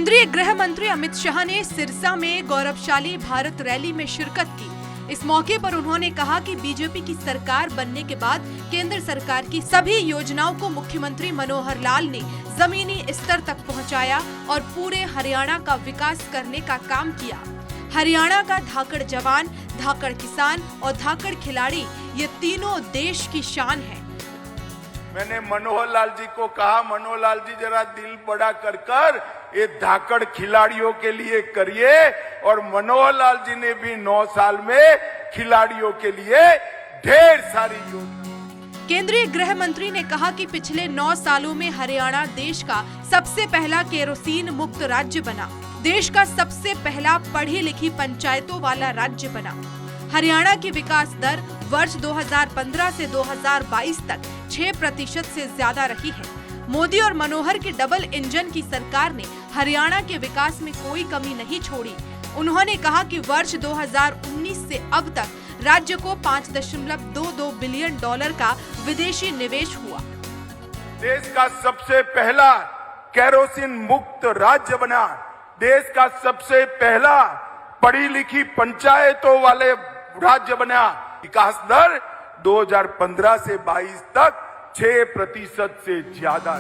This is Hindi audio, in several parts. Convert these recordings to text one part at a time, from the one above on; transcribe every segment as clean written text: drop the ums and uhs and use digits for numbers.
केंद्रीय गृह मंत्री अमित शाह ने सिरसा में गौरवशाली भारत रैली में शिरकत की। इस मौके पर उन्होंने कहा कि बीजेपी की सरकार बनने के बाद केंद्र सरकार की सभी योजनाओं को मुख्यमंत्री मनोहर लाल ने जमीनी स्तर तक पहुंचाया और पूरे हरियाणा का विकास करने का काम किया। हरियाणा का धाकड़ जवान, धाकड़ किसान और धाकड़ खिलाड़ी ये तीनों देश की शान है। मैंने मनोहर लाल जी को कहा, मनोहर लाल जी जरा दिल बड़ा कर ये धाकड़ खिलाड़ियों के लिए करिए, और मनोहर लाल जी ने भी 9 साल में खिलाड़ियों के लिए ढेर सारी योजना। केंद्रीय गृह मंत्री ने कहा कि पिछले 9 सालों में हरियाणा देश का सबसे पहला केरोसिन मुक्त राज्य बना, देश का सबसे पहला पढ़ी लिखी पंचायतों वाला राज्य बना। हरियाणा की विकास दर वर्ष 2015 से 2022 तक 6% से ज्यादा रही है। मोदी और मनोहर की डबल इंजन की सरकार ने हरियाणा के विकास में कोई कमी नहीं छोड़ी। उन्होंने कहा कि वर्ष 2019 से अब तक राज्य को $5.22 बिलियन का विदेशी निवेश हुआ। देश का सबसे पहला केरोसिन मुक्त राज्य बना, देश का सबसे पहला पढ़ी लिखी पंचायतों वाले राज्य बना। विकास दर 2015 से 22 तक 6% से ज्यादा।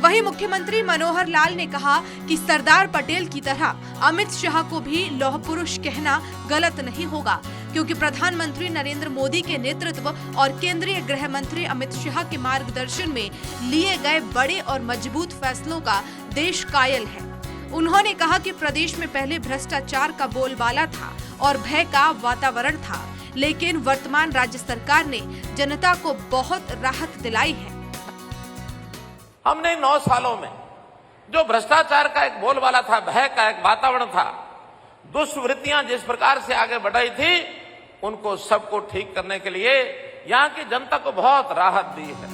वहीं मुख्यमंत्री मनोहर लाल ने कहा कि सरदार पटेल की तरह अमित शाह को भी लौह पुरुष कहना गलत नहीं होगा, क्योंकि प्रधानमंत्री नरेंद्र मोदी के नेतृत्व और केंद्रीय गृह मंत्री अमित शाह के मार्गदर्शन में लिए गए बड़े और मजबूत फैसलों का देश कायल है। उन्होंने कहा कि प्रदेश में पहले भ्रष्टाचार का बोलबाला था और भय का वातावरण था, लेकिन वर्तमान राज्य सरकार ने जनता को बहुत राहत दिलाई है। हमने 9 सालों में जो भ्रष्टाचार का एक बोलबाला था, भय का एक वातावरण था, दुष्वृत्तियां जिस प्रकार से आगे बढ़ाई थी, उनको सबको ठीक करने के लिए यहाँ की जनता को बहुत राहत दी है।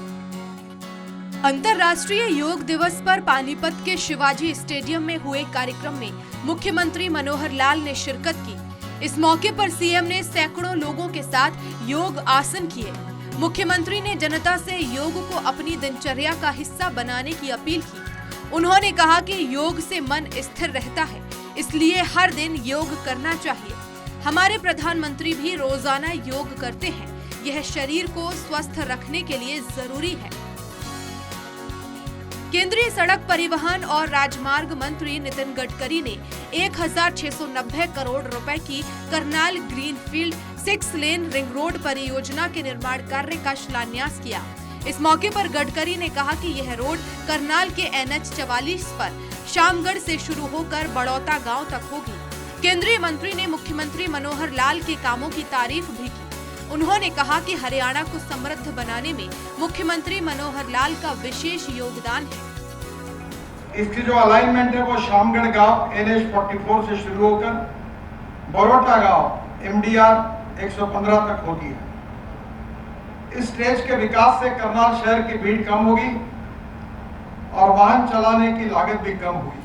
अंतर्राष्ट्रीय योग दिवस पर पानीपत के शिवाजी स्टेडियम में हुए कार्यक्रम में मुख्यमंत्री मनोहर लाल ने शिरकत की। इस मौके पर सीएम ने सैकड़ों लोगों के साथ योग आसन किए। मुख्यमंत्री ने जनता से योग को अपनी दिनचर्या का हिस्सा बनाने की अपील की। उन्होंने कहा कि योग से मन स्थिर रहता है, इसलिए हर दिन योग करना चाहिए। हमारे प्रधानमंत्री भी रोजाना योग करते हैं, यह शरीर को स्वस्थ रखने के लिए जरूरी है। केंद्रीय सड़क परिवहन और राजमार्ग मंत्री नितिन गडकरी ने 1690 करोड़ रुपए की करनाल ग्रीनफील्ड 6 लेन रिंग रोड परियोजना के निर्माण कार्य का शिलान्यास किया। इस मौके पर गडकरी ने कहा कि यह रोड करनाल के NH 44 पर शामगढ़ से शुरू होकर बड़ौता गांव तक होगी। केंद्रीय मंत्री ने मुख्यमंत्री मनोहर लाल के कामों की तारीफ भी की। उन्होंने कहा कि हरियाणा को समृद्ध बनाने में मुख्यमंत्री मनोहर लाल का विशेष योगदान है। इसकी जो अलाइनमेंट है वो शामगढ़ गांव NH 44 से शुरू होकर बड़ौटा गांव MDR 115 तक होती है। इस स्टेज के विकास से करनाल शहर की भीड़ कम होगी और वाहन चलाने की लागत भी कम होगी।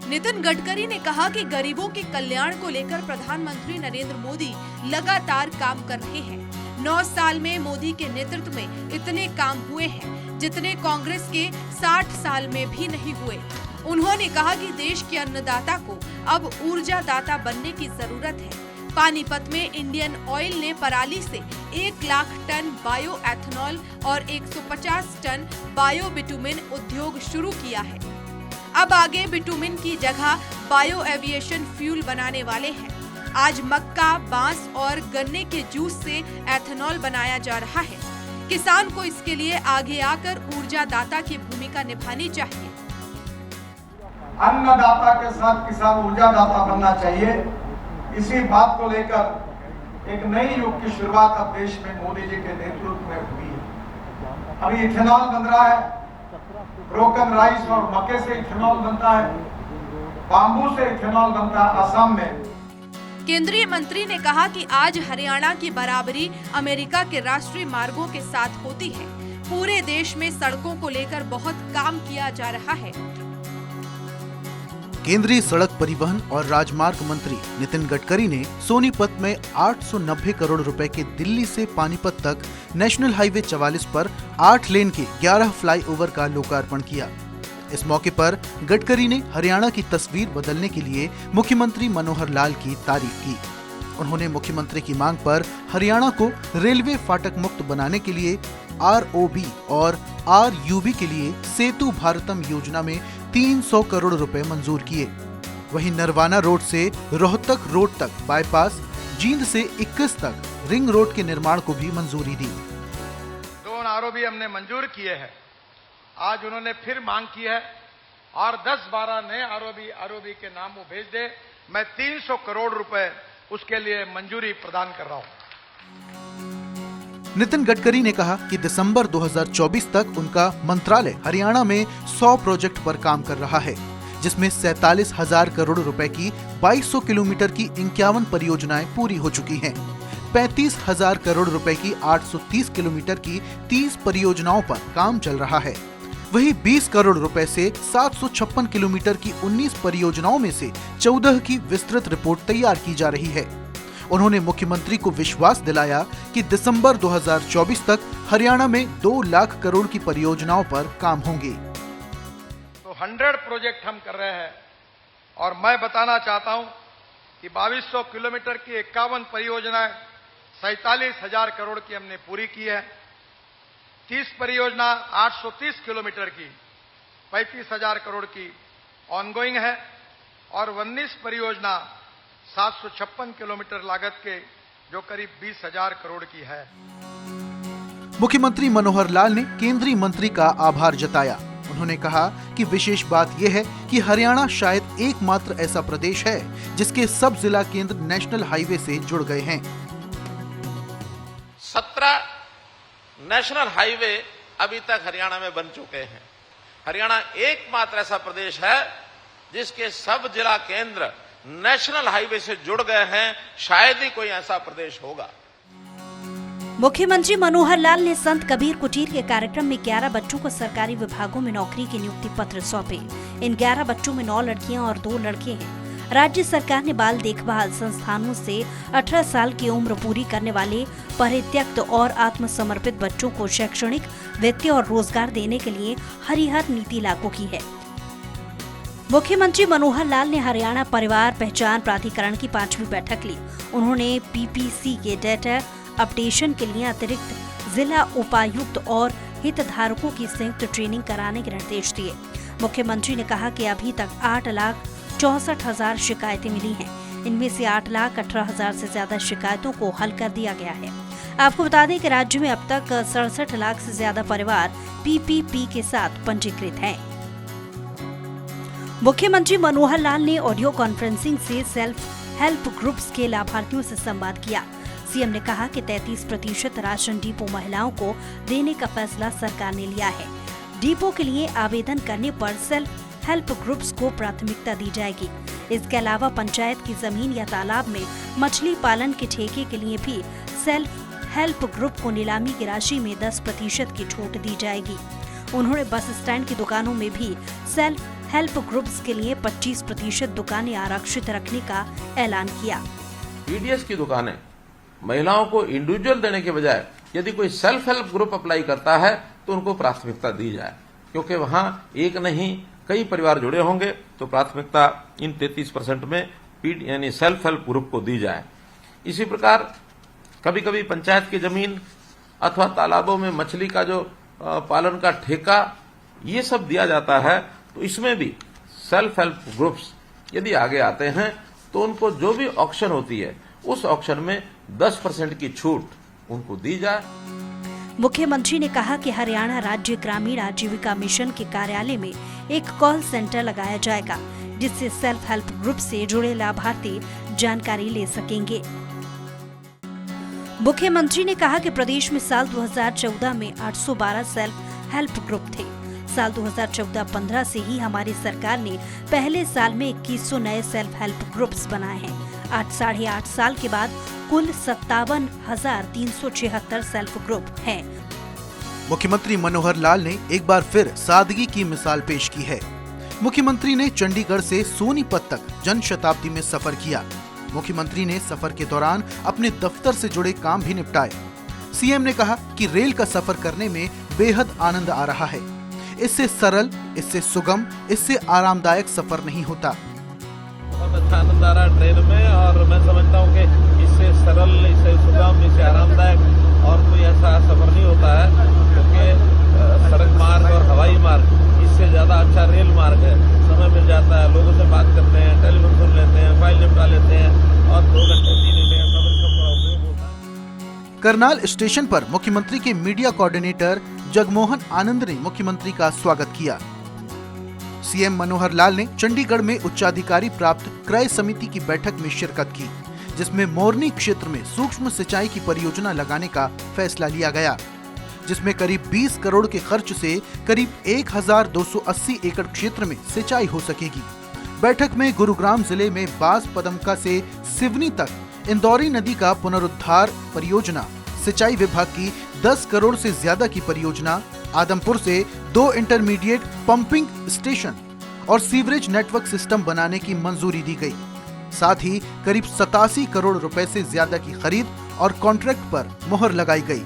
नितिन गडकरी ने कहा कि गरीबों के कल्याण को लेकर प्रधानमंत्री नरेंद्र मोदी लगातार काम कर रहे हैं। 9 साल में मोदी के नेतृत्व में इतने काम हुए हैं जितने कांग्रेस के 60 साल में भी नहीं हुए। उन्होंने कहा कि देश के अन्नदाता को अब ऊर्जा दाता बनने की जरूरत है। पानीपत में इंडियन ऑयल ने पराली से 1 लाख टन बायो एथेनॉल और 150 टन बायो बिटुमिन उद्योग शुरू किया है। अब आगे बिटुमिन की जगह बायो एविएशन फ्यूल बनाने वाले हैं। आज मक्का, बांस और गन्ने के जूस से एथेनॉल बनाया जा रहा है। किसान को इसके लिए आगे आकर ऊर्जा दाता की भूमिका निभानी चाहिए। अन्नदाता के साथ किसान ऊर्जा दाता बनना चाहिए। इसी बात को लेकर एक नई युग की शुरुआत अब देश में मोदी जी के नेतृत्व में हुई है। अभी इथेनॉल बन रहा है, ब्रोकन राइस और मक्के से इथेनॉल बनता है, बांबू से इथेनॉल बनता है असम में। केंद्रीय मंत्री ने कहा कि आज हरियाणा की बराबरी अमेरिका के राष्ट्रीय मार्गों के साथ होती है। पूरे देश में सड़कों को लेकर बहुत काम किया जा रहा है। केंद्रीय सड़क परिवहन और राजमार्ग मंत्री नितिन गडकरी ने सोनीपत में 890 करोड़ रुपए के दिल्ली से पानीपत तक नेशनल हाईवे 44 पर 8 लेन के 11 फ्लाईओवर का लोकार्पण किया। इस मौके पर गडकरी ने हरियाणा की तस्वीर बदलने के लिए मुख्यमंत्री मनोहर लाल की तारीफ की। उन्होंने मुख्यमंत्री की मांग पर हरियाणा को रेलवे फाटक मुक्त बनाने के लिए ROB और RUB के लिए सेतु भारतम योजना में 300 करोड़ रुपए मंजूर किए। वहीं नरवाना रोड से रोहतक रोड तक बाईपास, जींद से 21 तक रिंग रोड के निर्माण को भी मंजूरी दी। 2 ROB हमने मंजूर किए हैं। आज उन्होंने फिर मांग की है और 10-12 नए ROB के नाम वो भेज दे। मैं 300 करोड़ रुपए उसके लिए मंजूरी प्रदान कर रहा हूं। नितिन गडकरी ने कहा कि दिसंबर 2024 तक उनका मंत्रालय हरियाणा में 100 प्रोजेक्ट पर काम कर रहा है, जिसमें 47,000 करोड़ रुपए की 2200 किलोमीटर की 51 परियोजनाएं पूरी हो चुकी हैं। 35,000 करोड़ रुपए की 830 किलोमीटर की 30 परियोजनाओं पर काम चल रहा है। वहीं 20 करोड़ रुपए से 756 किलोमीटर की 19 परियोजनाओं में से 14 की विस्तृत रिपोर्ट तैयार की जा रही है। उन्होंने मुख्यमंत्री को विश्वास दिलाया कि दिसंबर 2024 तक हरियाणा में 2 लाख करोड़ की परियोजनाओं पर काम होंगे। तो 100 प्रोजेक्ट हम कर रहे हैं और मैं बताना चाहता हूं कि 2200 किलोमीटर की 51 परियोजनाएं 47,000 करोड़ की हमने पूरी की है। 30 परियोजना 830 किलोमीटर की 35,000 करोड़ की ऑनगोइंग है और 19 परियोजना 756 किलोमीटर लागत के जो करीब 20,000 करोड़ की है। मुख्यमंत्री मनोहर लाल ने केंद्रीय मंत्री का आभार जताया। उन्होंने कहा कि विशेष बात यह है कि हरियाणा शायद एकमात्र ऐसा प्रदेश है जिसके सब जिला केंद्र नेशनल हाईवे से जुड़ गए हैं। 17 नेशनल हाईवे अभी तक हरियाणा में बन चुके हैं। हरियाणा एकमात्र ऐसा प्रदेश है जिसके सब जिला केंद्र नेशनल हाईवे से जुड़ गए हैं। शायद ही कोई ऐसा प्रदेश होगा। मुख्यमंत्री मनोहर लाल ने संत कबीर कुटीर के कार्यक्रम में 11 बच्चों को सरकारी विभागों में नौकरी के नियुक्ति पत्र सौंपे। इन 11 बच्चों में 9 लड़कियां और 2 लड़के हैं। राज्य सरकार ने बाल देखभाल संस्थानों से 18 साल की उम्र पूरी करने वाले परित्यक्त और आत्मसमर्पित बच्चों को शैक्षणिक, वित्तीय और रोजगार देने के लिए हरिहर नीति लागू की है। मुख्यमंत्री मनोहर लाल ने हरियाणा परिवार पहचान प्राधिकरण की 5वीं बैठक ली। उन्होंने PPC के डेटा अपडेशन के लिए अतिरिक्त जिला उपायुक्त और हितधारकों की संयुक्त ट्रेनिंग कराने के निर्देश दिए। मुख्यमंत्री ने कहा कि अभी तक 8,64,000 शिकायतें मिली हैं। इनमें से 8,18,000 से ज्यादा शिकायतों को हल कर दिया गया है। आपको बता दें कि राज्य में अब तक 67 लाख से ज्यादा परिवार PPP के साथ पंजीकृत हैं। मुख्यमंत्री मनोहर लाल ने ऑडियो कॉन्फ्रेंसिंग से सेल्फ हेल्प ग्रुप्स के लाभार्थियों से संवाद किया। सीएम ने कहा कि 33% राशन डिपो महिलाओं को देने का फैसला सरकार ने लिया है। डिपो के लिए आवेदन करने पर सेल्फ हेल्प ग्रुप्स को प्राथमिकता दी जाएगी। इसके अलावा पंचायत की जमीन या तालाब में मछली पालन के ठेके के लिए भी सेल्फ हेल्प ग्रुप को नीलामी की राशि में 10% की छूट दी जाएगी। उन्होंने बस स्टैंड की दुकानों में भी सेल्फ हेल्प ग्रुप्स के लिए 25% दुकानें आरक्षित रखने का ऐलान किया। PDS की दुकानें महिलाओं को इंडिविजुअल देने के बजाय यदि कोई सेल्फ हेल्प ग्रुप अप्लाई करता है तो उनको प्राथमिकता दी जाए, क्योंकि वहां एक नहीं कई परिवार जुड़े होंगे, तो प्राथमिकता इन 33% में यानी सेल्फ हेल्प ग्रुप को दी जाए। इसी प्रकार कभी कभी पंचायत की जमीन अथवा तालाबों में मछली का जो पालन का ठेका ये सब दिया जाता है, तो इसमें भी सेल्फ हेल्प ग्रुप्स यदि आगे आते हैं तो उनको जो भी ऑक्शन होती है उस ऑक्शन में 10% की छूट उनको दी जाए। मुख्यमंत्री ने कहा कि हरियाणा राज्य ग्रामीण आजीविका मिशन के कार्यालय में एक कॉल सेंटर लगाया जाएगा, जिससे सेल्फ हेल्प ग्रुप से जुड़े लाभार्थी जानकारी ले सकेंगे। मुख्यमंत्री ने कहा कि प्रदेश में साल 2014 में 812 सेल्फ हेल्प ग्रुप थे। साल 2014-15 से ही हमारी सरकार ने पहले साल में 2100 नए सेल्फ हेल्प ग्रुप्स बनाए हैं। 8 साल के बाद कुल 57,376 सेल्फ ग्रुप हैं। मुख्यमंत्री मनोहर लाल ने एक बार फिर सादगी की मिसाल पेश की है। मुख्यमंत्री ने चंडीगढ़ से सोनीपत तक जन शताब्दी में सफर किया। मुख्यमंत्री ने सफर के दौरान अपने दफ्तर से जुड़े काम भी निपटाए। सीएम ने कहा कि रेल का सफर करने में बेहद आनंद आ रहा है। इससे सरल, इससे सुगम, इससे आरामदायक सफर नहीं होता। बहुत अच्छा आनंद आ रहा है ट्रेन में, और मैं समझता हूँ कि इससे सरल, इससे सुगम, इससे आरामदायक और कोई ऐसा सफर नहीं होता है, क्योंकि सड़क मार्ग और हवाई मार्ग इससे ज्यादा अच्छा रेल मार्ग है। समय मिल जाता है, लोगों से बात करते हैं, टेलीफोन सुन लेते हैं, फाइल निपटा लेते हैं और 2 घंटे 3 घंटे का उपयोग होता है। करनाल स्टेशन पर मुख्यमंत्री के मीडिया कोऑर्डिनेटर जगमोहन आनंद ने मुख्यमंत्री का स्वागत किया। सीएम मनोहर लाल ने चंडीगढ़ में उच्चाधिकारी प्राप्त क्रय समिति की बैठक में शिरकत की, जिसमें मोरनी क्षेत्र में सूक्ष्म सिंचाई की परियोजना लगाने का फैसला लिया गया, जिसमें करीब 20 करोड़ के खर्च से करीब 1280 एकड़ क्षेत्र में सिंचाई हो सकेगी। बैठक में गुरुग्राम जिले में बास पदमका से सिवनी तक इंदौरी नदी का पुनरुद्धार परियोजना, सिंचाई विभाग की 10 करोड़ से ज्यादा की परियोजना, आदमपुर से 2 इंटरमीडिएट पंपिंग स्टेशन और सीवरेज नेटवर्क सिस्टम बनाने की मंजूरी दी गई। साथ ही करीब 87 करोड़ रुपए से ज्यादा की खरीद और कॉन्ट्रैक्ट पर मुहर लगाई गई।